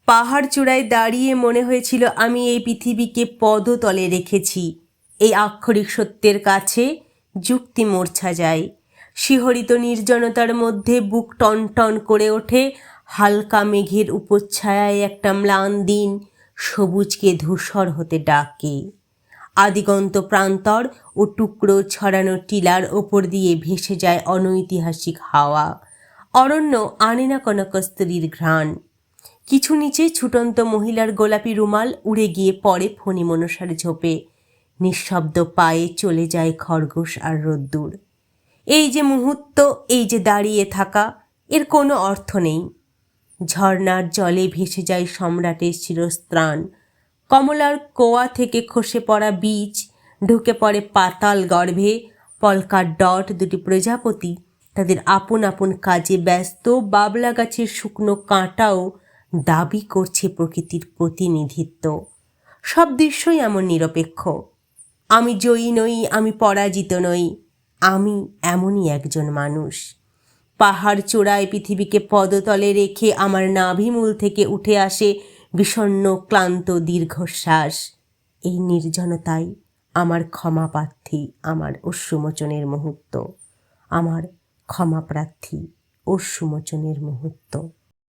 পাহাড় চূড়ায় দাঁড়িয়ে মনে হয়েছিল আমি এই পৃথিবীকে পদতলে রেখেছি। এই আক্ষরিক সত্যের কাছে যুক্তি মূর্ছা যায়। শিহরিত নির্জনতার মধ্যে বুক টনটন করে ওঠে। হালকা মেঘের উপচ্ছায়ায় একটা ম্লান দিন সবুজকে ধূসর হতে ডাকে। আদিগন্ত প্রান্তর ও টুকরো ছড়ানো টিলার ওপর দিয়ে ভেসে যায় অনৈতিহাসিক হাওয়া। অরণ্য আনে না কোনো কস্তুরীর ঘ্রাণ। কিছু নিচে ছুটন্ত মহিলার গোলাপি রুমাল উড়ে গিয়ে পড়ে ফণি মনসার ঝোপে। নিঃশব্দ পায়ে চলে যায় খরগোশ আর রোদ্দুর। এই যে মুহূর্ত, এই যে দাঁড়িয়ে থাকা, এর কোনো অর্থ নেই। ঝর্নার জলে ভেসে যায় সম্রাটের চিরস্ত্রাণ। কমলার কোয়া থেকে খসে পড়া বীজ ঢুকে পড়ে পাতাল গর্ভে। পলকার ডট দুটি প্রজাপতি তাদের আপন আপন কাজে ব্যস্ত। বাবলা গাছের শুকনো কাঁটাও দাবি করছে প্রকৃতির প্রতিনিধিত্ব। সব দৃশ্যই এমন নিরপেক্ষ। আমি জয়ী নই, আমি পরাজিত নই, আমি এমনই একজন মানুষ। পাহাড় চূড়ায় পৃথিবীকে পদতলে রেখে আমার নাভিমূল থেকে উঠে আসে বিষণ্ণ ক্লান্ত দীর্ঘশ্বাস। এই নির্জনতাই আমার ক্ষমাপ্রার্থী, আমার অশ্রুমোচনের মুহূর্ত, আমার ক্ষমাপ্রার্থী অশ্রুমোচনের মুহূর্ত।